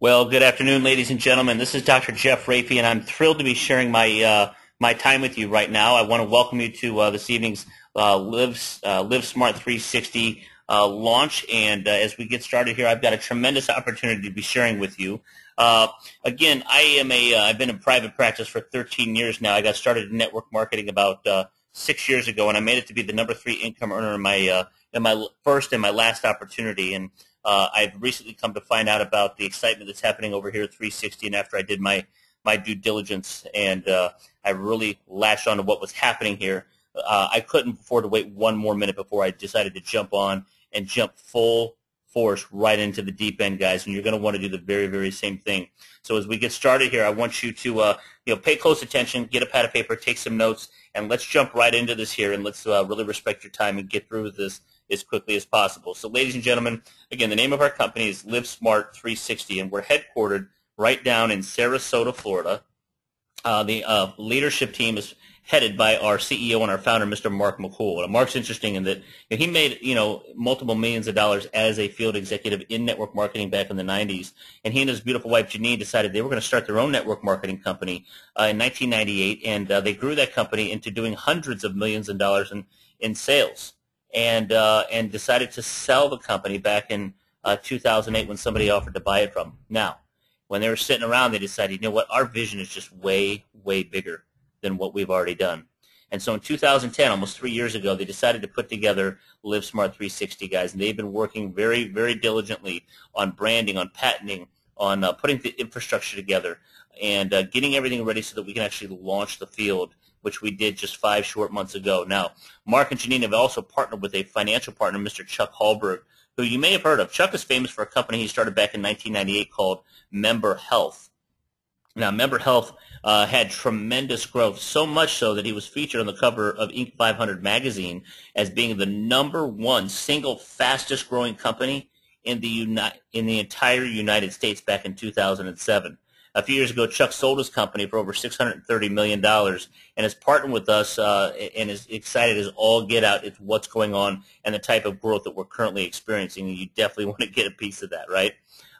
Well, good afternoon, ladies and gentlemen. This is Dr. Jeff Raiffie, and I'm thrilled to be sharing my time with you right now. I want to welcome you to this evening's LiveSmart 360 launch. And as we get started here, I've got a tremendous opportunity to be sharing with you. Again, I've been in private practice for 13 years now. I got started in network marketing about 6 years ago, and I made it to be the #3 income earner in my first and my last opportunity. And I've recently come to find out about the excitement that's happening over here at 360, and after I did my due diligence and I really latched on to what was happening here, I couldn't afford to wait one more minute before I decided to jump on and jump full force right into the deep end, guys, and you're going to want to do the very, very same thing. So as we get started here, I want you to pay close attention, get a pad of paper, take some notes, and let's jump right into this here, and let's really respect your time and get through this as quickly as possible. So ladies and gentlemen, again, the name of our company is LiveSmart 360, and we're headquartered right down in Sarasota, Florida. The leadership team is headed by our CEO and our founder, Mr. Mark McCool. And Mark's interesting in that he made multiple millions of dollars as a field executive in network marketing back in the 90s. And he and his beautiful wife, Janine, decided they were going to start their own network marketing company in 1998. And they grew that company into doing hundreds of millions of dollars in sales. And decided to sell the company back in 2008 when somebody offered to buy it from them. Now, when they were sitting around, they decided, you know what, our vision is just way, way bigger than what we've already done. And so in 2010, almost 3 years ago, they decided to put together LiveSmart 360, guys, and they've been working very, very diligently on branding, on patenting, on putting the infrastructure together, and getting everything ready so that we can actually launch the field, which we did just 5 short months ago. Now, Mark and Janine have also partnered with a financial partner, Mr. Chuck Hallberg, who you may have heard of. Chuck is famous for a company he started back in 1998 called Member Health. Now, Member Health had tremendous growth, so much so that he was featured on the cover of Inc. 500 magazine as being the #1 single fastest growing company in the entire United States back in 2007. A few years ago, Chuck sold his company for over $630 million and has partnered with us and is excited as all get out. It's what's going on and the type of growth that we're currently experiencing, and you definitely want to get a piece of that, right?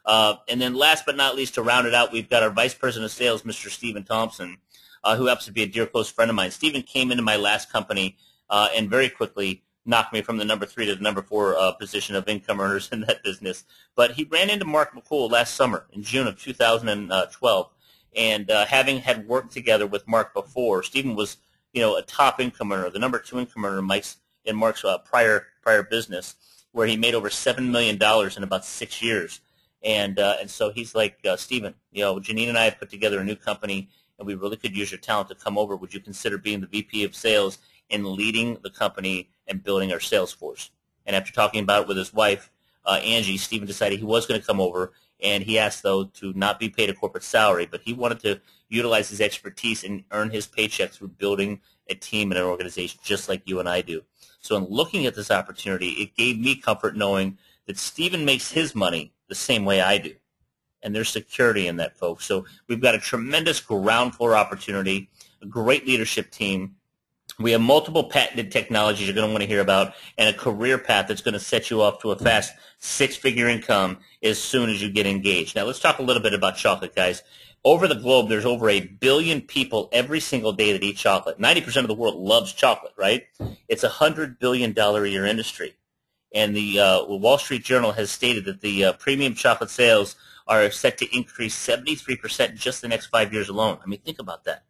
And then last but not least, to round it out, we've got our Vice President of Sales, Mr. Stephen Thompson, who happens to be a dear close friend of mine. Stephen came into my last company and very quickly knocked me from the #3 to the #4 position of income earners in that business. But he ran into Mark McCool last summer in June of 2012, and having had worked together with Mark before, Stephen was a top income earner, the #2 income earner in Mark's prior business, where he made over $7 million in about 6 years. And so he's like, Stephen, Janine and I have put together a new company, and we really could use your talent to come over. Would you consider being the VP of Sales and leading the company and building our sales force? And after talking about it with his wife, Angie, Stephen decided he was going to come over, and he asked, though, to not be paid a corporate salary, but he wanted to utilize his expertise and earn his paycheck through building a team and an organization just like you and I do. So in looking at this opportunity, it gave me comfort knowing that Stephen makes his money the same way I do. And there's security in that, folks. So we've got a tremendous ground floor opportunity, a great leadership team. We have multiple patented technologies you're going to want to hear about, and a career path that's going to set you off to a fast 6-figure income as soon as you get engaged. Now, let's talk a little bit about chocolate, guys. Over the globe, there's over 1 billion people every single day that eat chocolate. 90% of the world loves chocolate, right? It's a $100 billion a year industry. And the Wall Street Journal has stated that the premium chocolate sales are set to increase 73% in just the next 5 years alone. I mean, think about that.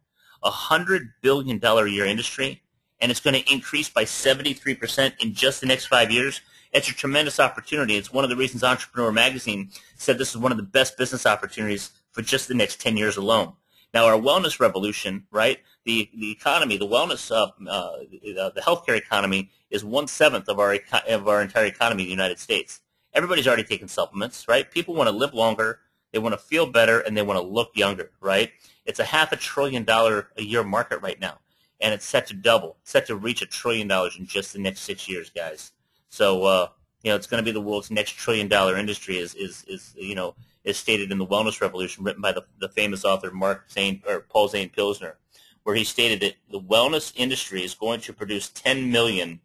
A $100 billion a year industry, and it's going to increase by 73% in just the next 5 years. It's a tremendous opportunity. It's one of the reasons Entrepreneur Magazine said this is one of the best business opportunities for just the next 10 years alone. Now, our wellness revolution, right, the economy, the wellness, the healthcare economy is 1/7 of our entire economy in the United States. Everybody's already taking supplements, right? People want to live longer, they want to feel better, and they want to look younger, right? It's a $500 billion a year market right now, and it's set to double, set to reach $1 trillion in just the next 6 years, guys. So, it's going to be the world's next $1 trillion industry, is stated in the Wellness Revolution, written by the famous author Paul Zane Pilsner, where he stated that the wellness industry is going to produce 10 million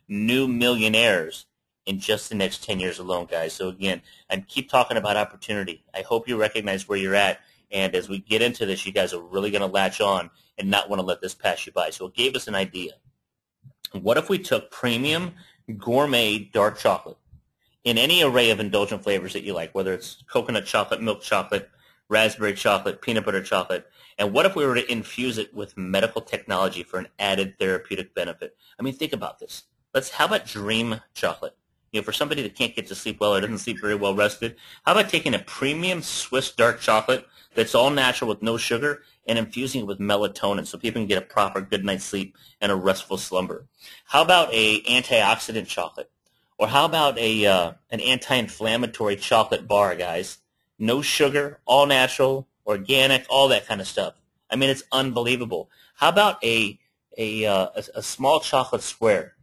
new millionaires in just the next 10 years alone, guys. So again, and keep talking about opportunity. I hope you recognize where you're at, and as we get into this, you guys are really going to latch on and not want to let this pass you by. So it gave us an idea. What if we took premium gourmet dark chocolate in any array of indulgent flavors that you like, whether it's coconut chocolate, milk chocolate, raspberry chocolate, peanut butter chocolate, and what if we were to infuse it with medical technology for an added therapeutic benefit? I mean, think about this. How about dream chocolate? You know, for somebody that can't get to sleep well or doesn't sleep very well rested, how about taking a premium Swiss dark chocolate that's all natural with no sugar and infusing it with melatonin so people can get a proper good night's sleep and a restful slumber? How about a antioxidant chocolate? Or how about an anti-inflammatory chocolate bar, guys? No sugar, all natural, organic, all that kind of stuff. I mean, it's unbelievable. How about a small chocolate square?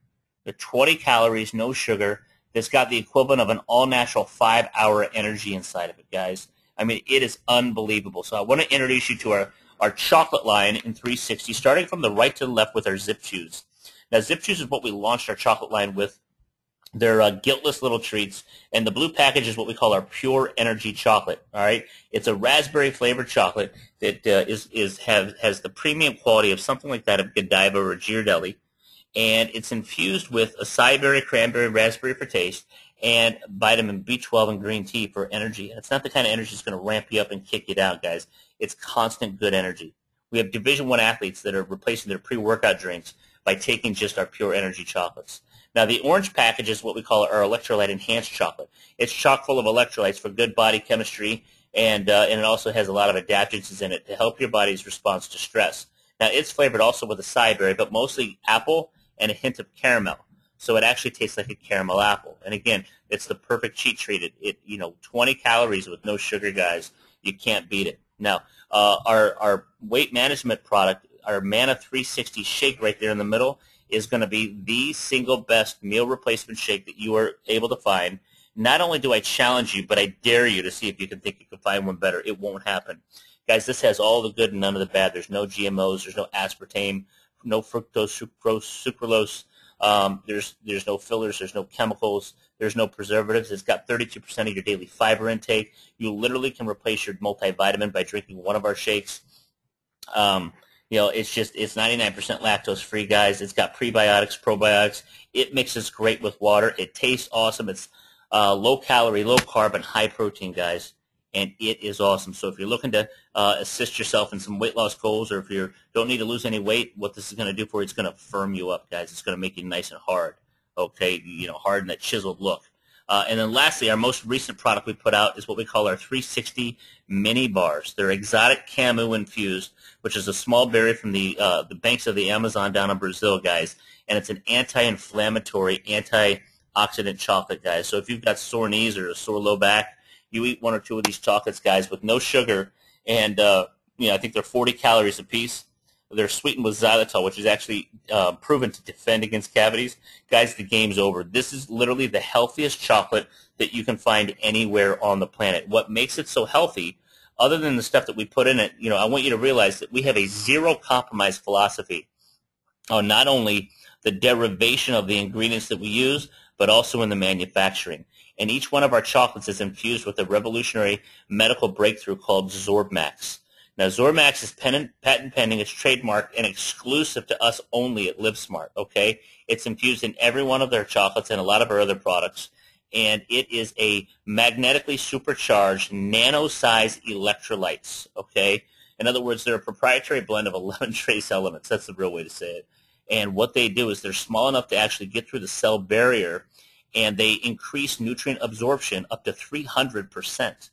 The 20 calories, no sugar, that's got the equivalent of an all-natural 5-hour energy inside of it, guys. I mean, it is unbelievable. So I want to introduce you to our chocolate line in 360, starting from the right to the left with our Zip Chews. Now, Zip Chews is what we launched our chocolate line with. They're guiltless little treats, and the blue package is what we call our pure energy chocolate. All right, it's a raspberry flavored chocolate that has the premium quality of something like that of Godiva or Ghirardelli, and it's infused with acai berry, cranberry, raspberry for taste, and vitamin B12 and green tea for energy. And it's not the kind of energy that's going to ramp you up and kick you down, guys. It's constant good energy. We have Division I athletes that are replacing their pre-workout drinks by taking just our pure energy chocolates. Now, the orange package is what we call our electrolyte enhanced chocolate. It's chock full of electrolytes for good body chemistry, and it also has a lot of adaptogens in it to help your body's response to stress. Now, it's flavored also with acai berry, but mostly apple and a hint of caramel. So it actually tastes like a caramel apple. And again, it's the perfect cheat treat. 20 calories with no sugar, guys. You can't beat it. Now, our weight management product, our Mana 360 shake right there in the middle, is going to be the single best meal replacement shake that you are able to find. Not only do I challenge you, but I dare you to see if you can think you can find one better. It won't happen. Guys, this has all the good and none of the bad. There's no GMOs. There's no aspartame, no fructose, sucralose. There's no fillers. There's no chemicals. There's no preservatives. It's got 32% of your daily fiber intake. You literally can replace your multivitamin by drinking one of our shakes. It's 99% lactose free, guys. It's got prebiotics, probiotics. It mixes great with water. It tastes awesome. It's low calorie, low carb, and high protein, guys. And it is awesome. So if you're looking to assist yourself in some weight loss goals, or if you don't need to lose any weight, what this is going to do for you, it's going to firm you up, guys. It's going to make you nice and hard, okay? Hard in that chiseled look. And then lastly, our most recent product we put out is what we call our 360 mini bars. They're exotic camu infused, which is a small berry from the banks of the Amazon down in Brazil, guys. And it's an anti-inflammatory, antioxidant chocolate, guys. So if you've got sore knees or a sore low back, you eat one or two of these chocolates, guys, with no sugar, and I think they're 40 calories a piece. They're sweetened with xylitol, which is actually proven to defend against cavities. Guys, the game's over. This is literally the healthiest chocolate that you can find anywhere on the planet. What makes it so healthy, other than the stuff that we put in it, I want you to realize that we have a zero compromise philosophy on not only the derivation of the ingredients that we use, but also in the manufacturing. And each one of our chocolates is infused with a revolutionary medical breakthrough called ZorbMax. Now, ZorbMax is patent pending. It's trademarked and exclusive to us only at LiveSmart, okay? It's infused in every one of their chocolates and a lot of our other products. And it is a magnetically supercharged nano-sized electrolytes, okay? In other words, they're a proprietary blend of 11 trace elements. That's the real way to say it. And what they do is they're small enough to actually get through the cell barrier, and they increase nutrient absorption up to 300%.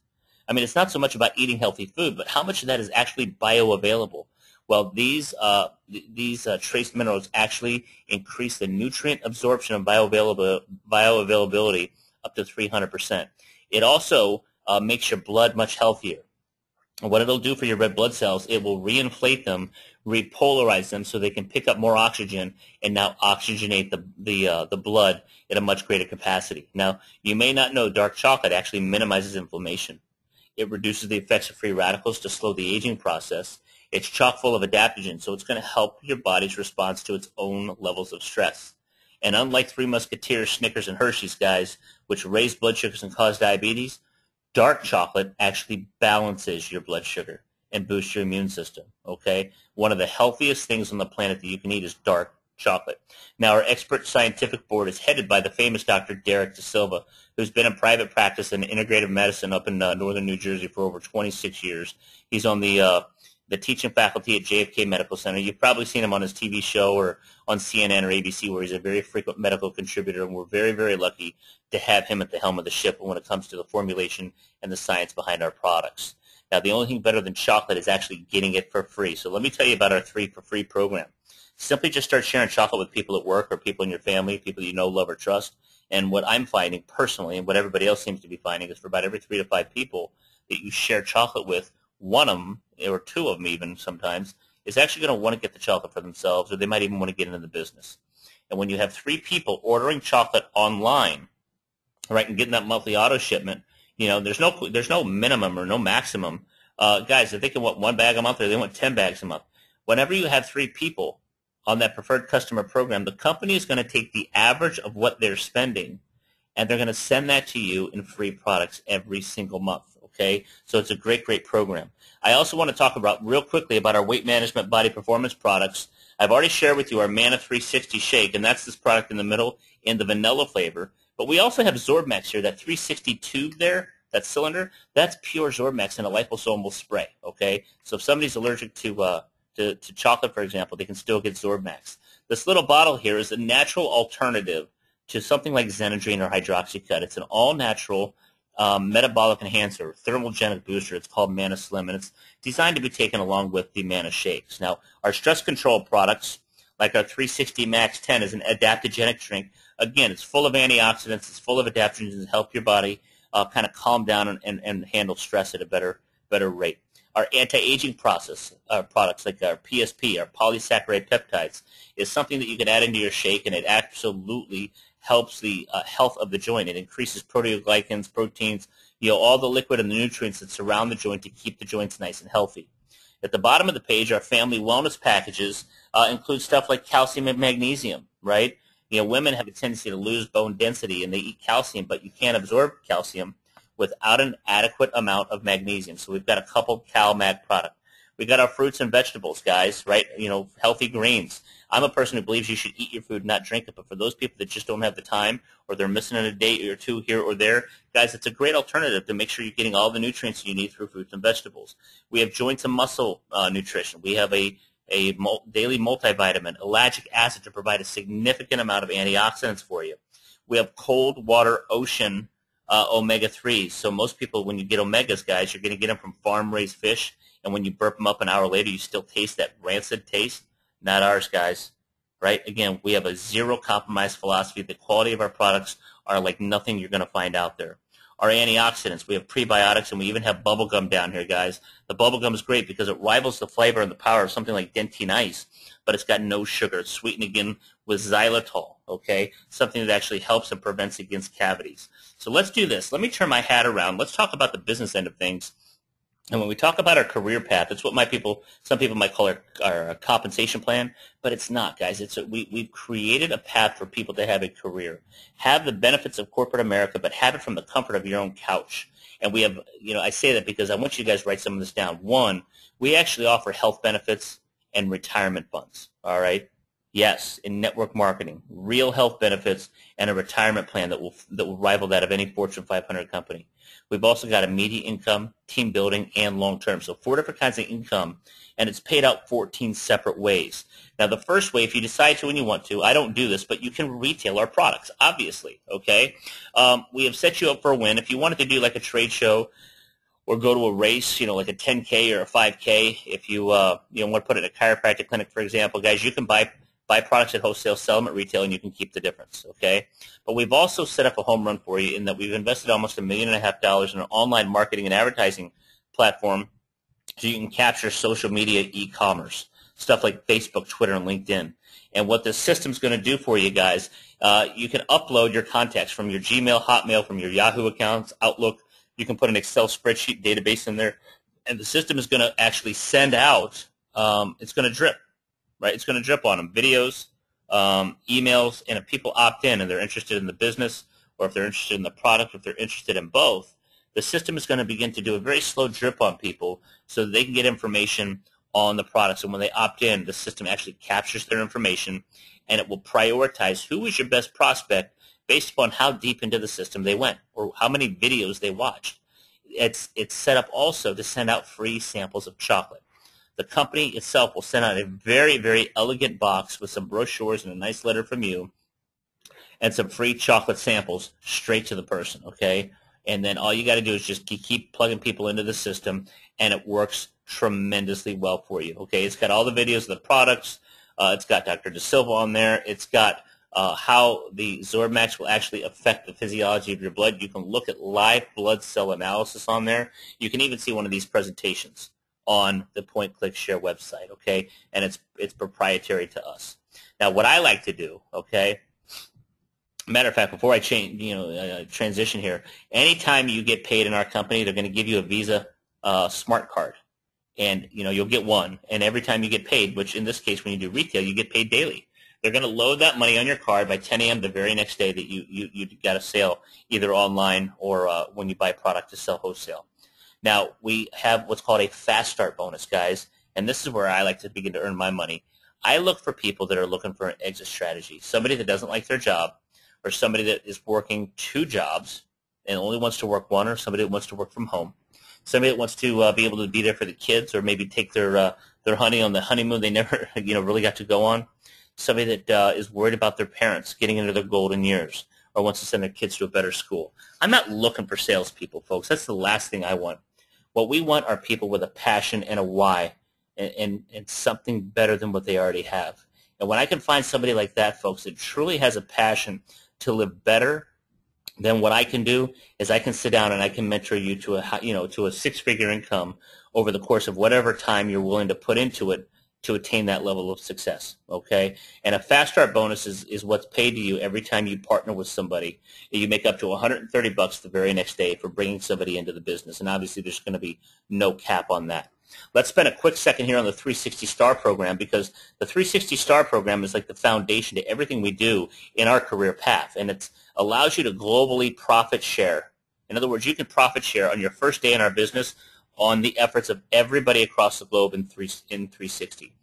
I mean, it's not so much about eating healthy food, but how much of that is actually bioavailable? Well, these trace minerals actually increase the nutrient absorption and bioavailability up to 300%. It also makes your blood much healthier. And what it'll do for your red blood cells, it will reinflate them, repolarize them so they can pick up more oxygen and now oxygenate the blood at a much greater capacity. Now, you may not know dark chocolate actually minimizes inflammation. It reduces the effects of free radicals to slow the aging process. It's chock full of adaptogens, so it's going to help your body's response to its own levels of stress. And unlike Three Musketeers, Snickers, and Hershey's, guys, which raise blood sugars and cause diabetes, dark chocolate actually balances your blood sugar and boosts your immune system, okay? One of the healthiest things on the planet that you can eat is dark chocolate. Now, our expert scientific board is headed by the famous Dr. Derek De Silva, who's been in private practice in integrative medicine up in northern New Jersey for over 26 years. He's on the teaching faculty at JFK Medical Center. You've probably seen him on his TV show or on CNN or ABC, where he's a very frequent medical contributor, and we're very, very lucky to have him at the helm of the ship when it comes to the formulation and the science behind our products. Now, the only thing better than chocolate is actually getting it for free. So let me tell you about our 3 for Free program. Simply just start sharing chocolate with people at work or people in your family, people you know, love, or trust. And what I'm finding personally, and what everybody else seems to be finding, is for about every 3 to 5 people that you share chocolate with, one of them, or 2 of them even sometimes, is actually going to want to get the chocolate for themselves, or they might even want to get into the business. And when you have 3 people ordering chocolate online, right, and getting that monthly auto shipment, you know, there's no minimum or no maximum. Guys, if they can want 1 bag a month or they want 10 bags a month, whenever you have 3 people on that preferred customer program, the company is going to take the average of what they're spending, and they're going to send that to you in free products every single month. Okay, so it's a great, great program. I also want to talk about real quickly about our weight management body performance products. I've already shared with you our Mana 360 Shake, and that's this product in the middle in the vanilla flavor. But we also have Zorbmax here, that 360 tube there, that cylinder. That's pure Zorbmax in a liposomal spray. Okay, so if somebody's allergic to chocolate, for example, they can still get Zorbmax. This little bottle here is a natural alternative to something like Xenadrine or Hydroxycut. It's an all-natural metabolic enhancer, thermogenic booster. It's called Mana Slim, and it's designed to be taken along with the Mana Shakes. Now, our stress control products, like our 360 Max 10, is an adaptogenic drink. Again, it's full of antioxidants. It's full of adaptogens that help your body kind of calm down and handle stress at a better rate. Our anti-aging products, like our PSP, our polysaccharide peptides, is something that you can add into your shake, and it absolutely helps the health of the joint. It increases proteoglycans, proteins, all the liquid and the nutrients that surround the joint to keep the joints nice and healthy. At the bottom of the page, our family wellness packages include stuff like calcium and magnesium, right? Women have a tendency to lose bone density, and they eat calcium, but you can't absorb calcium without an adequate amount of magnesium. So we've got a couple CalMag product. We got our fruits and vegetables, guys, right? Healthy greens. I'm a person who believes you should eat your food, not drink it. But for those people that just don't have the time, or they're missing a day or 2 here or there, guys, it's a great alternative to make sure you're getting all the nutrients you need through fruits and vegetables. We have joints and muscle nutrition. We have a daily multivitamin, ellagic acid, to provide a significant amount of antioxidants for you. We have cold water ocean omega-3s. So most people, when you get omegas, guys, you're going to get them from farm-raised fish, and when you burp them up an hour later, you still taste that rancid taste. Not ours, guys, right? Again, we have a zero-compromise philosophy. The quality of our products are like nothing you're going to find out there. Our antioxidants, we have prebiotics, and we even have bubble gum down here, guys. The bubble gum is great because it rivals the flavor and the power of something like Dentine Ice, but it's got no sugar. It's sweetened again with xylitol, okay, something that actually helps and prevents against cavities. So let's do this. Let me turn my hat around. Let's talk about the business end of things. And when we talk about our career path, it's what some people might call our compensation plan, but it's not, guys. We've created a path for people to have a career, have the benefits of corporate America, but have it from the comfort of your own couch. And we have, I say that because I want you guys to write some of this down. 1, we actually offer health benefits and retirement funds, all right? Yes, in network marketing, real health benefits and a retirement plan that will rival that of any Fortune 500 company. We've also got immediate income, team building, and long-term. So 4 different kinds of income, and it's paid out 14 separate ways. Now, the first way, if you decide to and you want to, I don't do this, but you can retail our products, obviously, okay? We have set you up for a win. If you wanted to do like a trade show or go to a race, like a 10K or a 5K, if you want to put it in a chiropractic clinic, for example, guys, you can buy products at wholesale, sell them at retail, and you can keep the difference, okay? But we've also set up a home run for you in that we've invested almost $1.5 million in an online marketing and advertising platform so you can capture social media e-commerce, stuff like Facebook, Twitter, and LinkedIn. And what this system's going to do for you guys, you can upload your contacts from your Gmail, Hotmail, from your Yahoo accounts, Outlook. You can put an Excel spreadsheet database in there, and the system is going to actually send out, it's going to drip. Right, it's going to drip on them. Videos, emails, and if people opt in and they're interested in the business, or if they're interested in the product, or if they're interested in both, the system is going to begin to do a very slow drip on people so that they can get information on the products. And when they opt in, the system actually captures their information, and it will prioritize who is your best prospect based upon how deep into the system they went or how many videos they watched. It's set up also to send out free samples of chocolate. The company itself will send out a very, very elegant box with some brochures and a nice letter from you and some free chocolate samples straight to the person, okay? And then all you got to do is just keep plugging people into the system, and it works tremendously well for you, okay? It's got all the videos of the products. It's got Dr. De Silva on there. It's got how the Zormax will actually affect the physiology of your blood. You can look at live blood cell analysis on there. You can even see one of these presentations on the Point Click Share website, okay? And it's proprietary to us. Now, what I like to do, okay? Matter of fact, before I transition here, anytime you get paid in our company, they're going to give you a Visa Smart Card, and you'll get one. And every time you get paid, which in this case, when you do retail, you get paid daily. They're going to load that money on your card by 10 a.m. the very next day that you got a sale, either online or when you buy product to sell wholesale. Now, we have what's called a fast start bonus, guys, and this is where I like to begin to earn my money. I look for people that are looking for an exit strategy, somebody that doesn't like their job, or somebody that is working 2 jobs and only wants to work 1, or somebody that wants to work from home, somebody that wants to be able to be there for the kids, or maybe take their honey on the honeymoon they never really got to go on, somebody that is worried about their parents getting into their golden years, or wants to send their kids to a better school. I'm not looking for salespeople, folks. That's the last thing I want. What we want are people with a passion and a why, and something better than what they already have. And when I can find somebody like that, folks, that truly has a passion to live better, then what I can do is I can sit down and I can mentor you to a to a 6-figure income over the course of whatever time you're willing to put into it to attain that level of success, okay? And a fast start bonus is what's paid to you every time you partner with somebody. You make up to $130 the very next day for bringing somebody into the business, and obviously there's going to be no cap on that. Let's spend a quick second here on the 360 Star program, because the 360 Star program is like the foundation to everything we do in our career path, and it allows you to globally profit share. In other words, you can profit share on your first day in our business on the efforts of everybody across the globe in 360.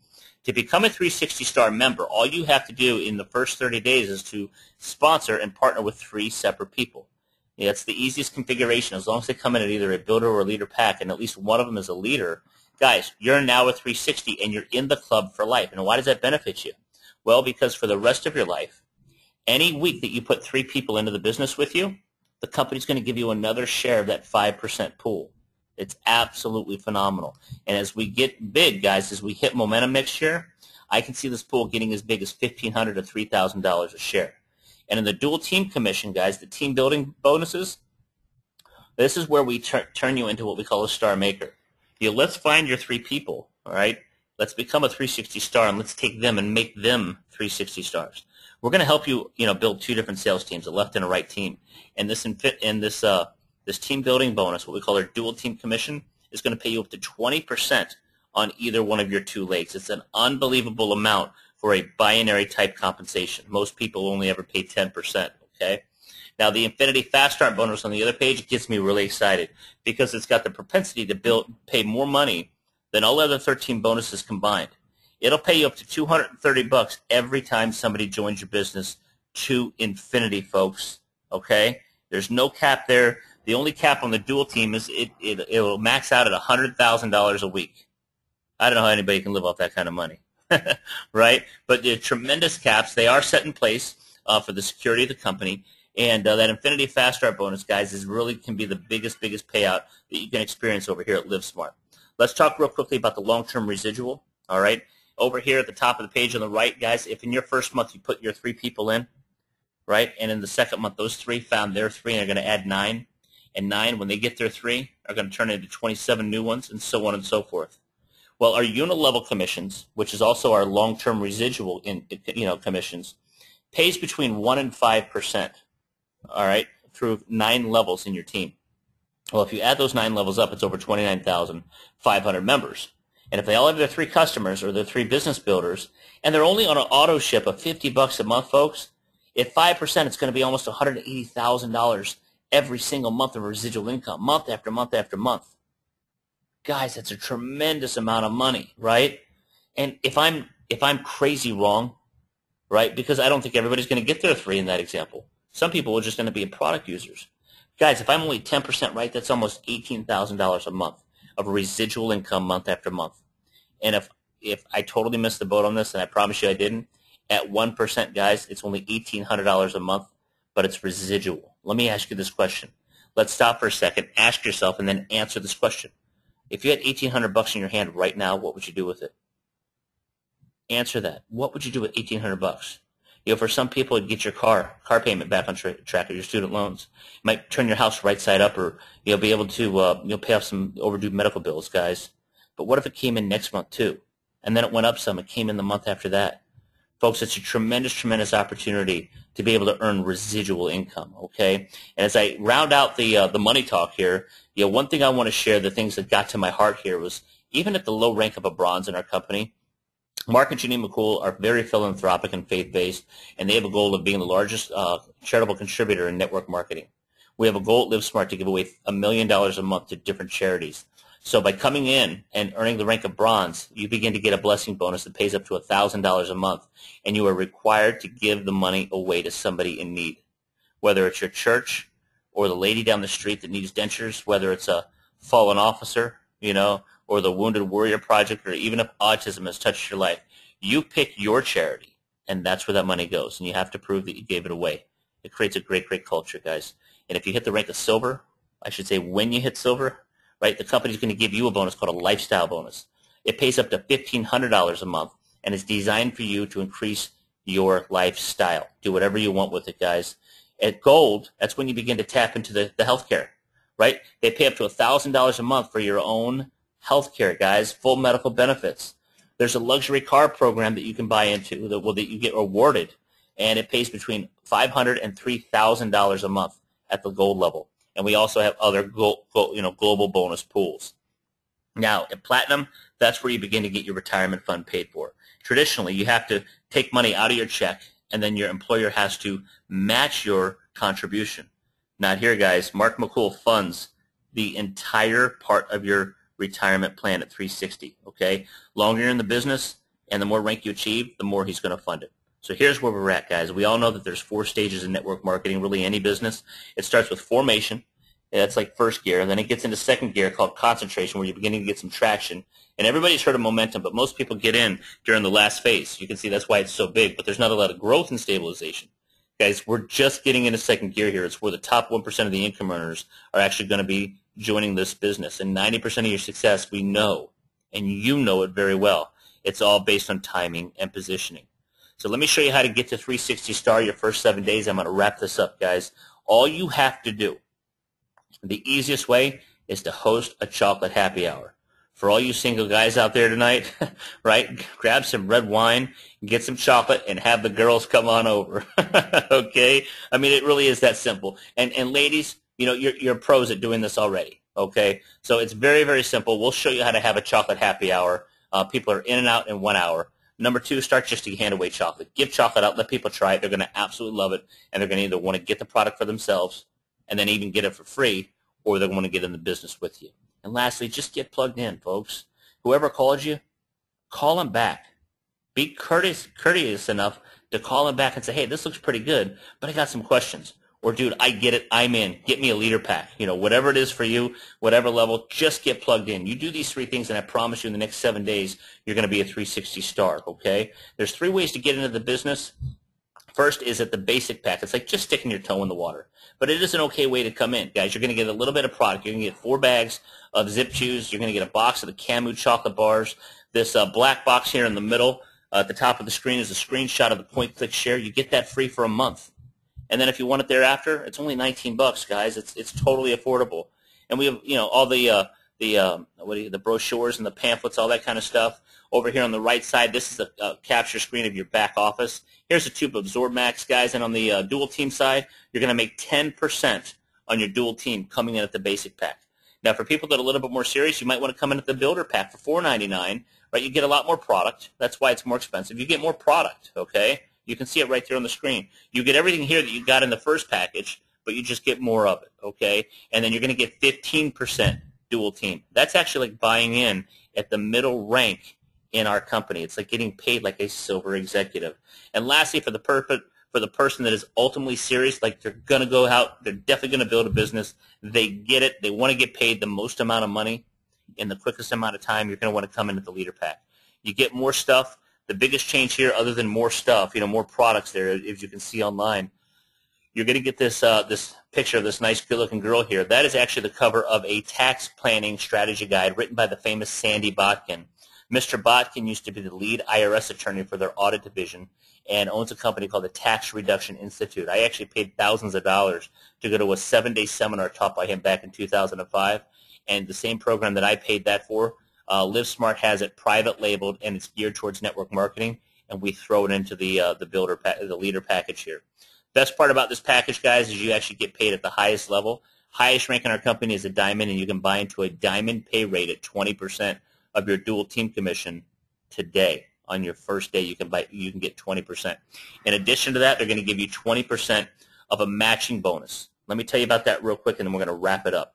To become a 360 Star member, all you have to do in the first 30 days is to sponsor and partner with 3 separate people. It's the easiest configuration. As long as they come in at either a builder or a leader pack, and at least one of them is a leader, guys, you're now a 360 and you're in the club for life. And why does that benefit you? Well, because for the rest of your life, any week that you put 3 people into the business with you, the company's going to give you another share of that 5% pool. It's absolutely phenomenal. And as we get big, guys, as we hit momentum next year, I can see this pool getting as big as $1,500 to $3,000 a share. And in the dual team commission, guys, the team building bonuses, this is where we turn you into what we call a star maker. Let's find your 3 people, all right? Let's become a 360 Star, and let's take them and make them 360 Stars. We're going to help you, build 2 different sales teams, a left and a right team. And this team building bonus, what we call our dual team commission, is going to pay you up to 20% on either one of your 2 legs. It's an unbelievable amount for a binary type compensation. Most people only ever pay 10%, okay? Now, the Infinity Fast Start bonus on the other page gets me really excited because it's got the propensity to pay more money than all other 13 bonuses combined. It'll pay you up to $230 every time somebody joins your business to infinity, folks, okay? There's no cap there. The only cap on the dual team is it'll max out at $100,000 a week. I don't know how anybody can live off that kind of money, right? But the tremendous caps, they are set in place for the security of the company. And that Infinity Fast Start bonus, guys, can be the biggest payout that you can experience over here at LiveSmart. Let's talk real quickly about the long-term residual, all right? Over here at the top of the page on the right, guys, if in your first month you put your 3 people in, right, and in the second month those 3 found their 3 and are going to add 9, and 9, when they get their 3, are going to turn into 27 new ones, and so on and so forth. Well, our unit-level commissions, which is also our long-term residual commissions, pays between 1% and 5%. All right, through 9 levels in your team. Well, if you add those 9 levels up, it's over 29,500 members. And if they all have their 3 customers or their 3 business builders, and they're only on an auto ship of $50 a month, folks, at 5%, it's going to be almost $180,000 every single month of residual income, month after month after month. Guys, that's a tremendous amount of money, right? And if I'm crazy wrong, right, because I don't think everybody's going to get their 3 in that example. Some people are just going to be product users. Guys, if I'm only 10% right, that's almost $18,000 a month of residual income month after month. And if I totally missed the boat on this, and I promise you I didn't, at 1%, guys, it's only $1,800 a month, but it's residual. Let me ask you this question. Let's stop for a second, ask yourself, and then answer this question. If you had $1,800 in your hand right now, what would you do with it? Answer that. What would you do with $1,800? You know, for some people, it'd get your car payment back on track, or your student loans. It might turn your house right side up, or you'll be able to pay off some overdue medical bills, guys. But what if it came in next month too, and then it went up some? It came in the month after that. Folks, it's a tremendous, tremendous opportunity to be able to earn residual income, okay? And as I round out the money talk here, one thing I want to share, the things that got to my heart here was, even at the low rank of a bronze in our company, Mark and Janine McCool are very philanthropic and faith-based, and they have a goal of being the largest charitable contributor in network marketing. We have a goal at LiveSmart to give away $1 million a month to different charities. So by coming in and earning the rank of bronze, you begin to get a blessing bonus that pays up to $1,000 a month, and you are required to give the money away to somebody in need, whether it's your church or the lady down the street that needs dentures, whether it's a fallen officer, or the Wounded Warrior Project, or even if autism has touched your life. You pick your charity, and that's where that money goes, and you have to prove that you gave it away. It creates a great, great culture, guys. And if you hit the rank of silver, I should say when you hit silver, right, the company's going to give you a bonus called a lifestyle bonus. It pays up to $1,500 a month, and it's designed for you to increase your lifestyle. Do whatever you want with it, guys. At gold, that's when you begin to tap into the healthcare, right? They pay up to $1,000 a month for your own healthcare, guys, full medical benefits. There's a luxury car program that you can buy into that you get rewarded, and it pays between $500 and $3,000 a month at the gold level. And we also have other global bonus pools. Now, at platinum, that's where you begin to get your retirement fund paid for. Traditionally, you have to take money out of your check, and then your employer has to match your contribution. Not here, guys. Mark McCool funds the entire part of your retirement plan at 360, okay? Longer you're in the business and the more rank you achieve, the more he's going to fund it. So here's where we're at, guys. We all know that there's 4 stages in network marketing, really any business. It starts with formation. That's like first gear. And then it gets into second gear called concentration, where you're beginning to get some traction. And everybody's heard of momentum, but most people get in during the last phase. You can see that's why it's so big, but there's not a lot of growth and stabilization. Guys, we're just getting into second gear here. It's where the top 1% of the income earners are actually going to be joining this business. And 90% of your success, we know, and you know it very well. It's all based on timing and positioning. So let me show you how to get to 360 star your first 7 days. I'm going to wrap this up, guys. All you have to do, the easiest way, is to host a chocolate happy hour. For all you single guys out there tonight, right, grab some red wine, get some chocolate, and have the girls come on over, okay? I mean, it really is that simple. And ladies, you're pros at doing this already, okay? So it's very, very simple. We'll show you how to have a chocolate happy hour. People are in and out in 1 hour. Number 2, start just to hand away chocolate. Give chocolate out. Let people try it. They're going to absolutely love it, and they're going to either want to get the product for themselves and then even get it for free, or they're going to get in the business with you. And lastly, just get plugged in, folks. Whoever called you, call them back. Be courteous enough to call them back and say, hey, this looks pretty good, but I got some questions. Or, dude, I get it. I'm in. Get me a leader pack. Whatever it is for you, whatever level, just get plugged in. You do these 3 things, and I promise you in the next 7 days, you're going to be a 360 star, okay? There's 3 ways to get into the business. First is at the basic pack. It's like just sticking your toe in the water. But it is an okay way to come in, guys. You're going to get a little bit of product. You're going to get 4 bags of Zip Chews. You're going to get a box of the Camu chocolate bars. This black box here in the middle at the top of the screen is a screenshot of the point, click, share. You get that free for a month. And then if you want it thereafter, it's only $19, guys. It's totally affordable. And we have all the brochures and the pamphlets, all that kind of stuff. Over here on the right side, this is a capture screen of your back office. Here's a tube of AbsorbMax, guys. And on the dual team side, you're going to make 10% on your dual team coming in at the basic pack. Now, for people that are a little bit more serious, you might want to come in at the builder pack for $4.99. Right? You get a lot more product. That's why it's more expensive. You get more product. Okay? You can see it right there on the screen. You get everything here that you got in the first package, but you just get more of it. Okay? And then you're going to get 15% dual team. That's actually like buying in at the middle rank in our company. It's like getting paid like a silver executive. And lastly, for the person that is ultimately serious, like they're going to go out, they're definitely going to build a business, they get it, they want to get paid the most amount of money in the quickest amount of time, you're going to want to come into the leader pack. You get more stuff. The biggest change here, other than more stuff, more products there, as you can see online, you're going to get this this picture of this nice good-looking girl here. That is actually the cover of a tax planning strategy guide written by the famous Sandy Botkin. Mr. Botkin used to be the lead IRS attorney for their audit division and owns a company called the Tax Reduction Institute. I actually paid thousands of dollars to go to a 7-day seminar taught by him back in 2005, and the same program that I paid that for, LiveSmart has it private labeled, and it's geared towards network marketing, and we throw it into the leader package here. Best part about this package, guys, is you actually get paid at the highest level. Highest rank in our company is a diamond, and you can buy into a diamond pay rate at 20% of your dual team commission today. On your first day, you can get 20%. In addition to that, they're going to give you 20% of a matching bonus. Let me tell you about that real quick, and then we're going to wrap it up.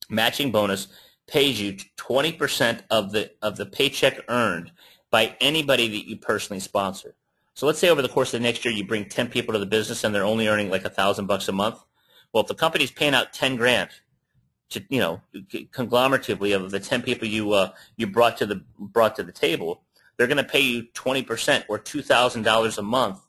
Matching bonus pays you 20% of the paycheck earned by anybody that you personally sponsor. So let's say over the course of the next year you bring 10 people to the business and they're only earning like $1,000 a month. Well, if the company's paying out 10 grand to conglomeratively of the 10 people you brought to the table, they're going to pay you 20% or $2,000 a month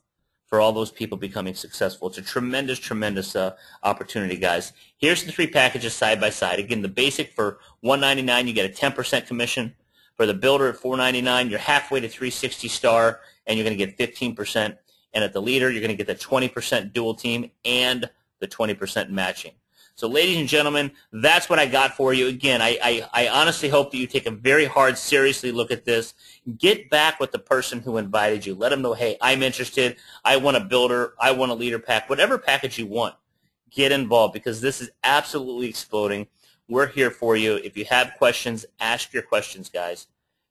for all those people becoming successful. It's a tremendous, tremendous opportunity, guys. Here's the three packages side by side. Again, the basic for $199, you get a 10% commission. For the builder at $499, you're halfway to 360 star, and you're going to get 15%. And at the leader, you're going to get the 20% dual team and the 20% matching. So, ladies and gentlemen, that's what I got for you. Again, I honestly hope that you take a very hard, seriously look at this. Get back with the person who invited you. Let them know, hey, I'm interested. I want a builder. I want a leader pack. Whatever package you want, get involved because this is absolutely exploding. We're here for you. If you have questions, ask your questions, guys,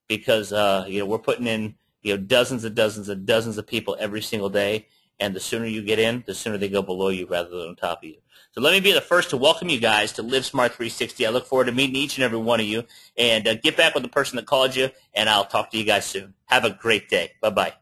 because we're putting in dozens of people every single day, and the sooner you get in, the sooner they go below you rather than on top of you. So let me be the first to welcome you guys to LiveSmart 360. I look forward to meeting each and every one of you, and get back with the person that called you, and I'll talk to you guys soon. Have a great day. Bye-bye.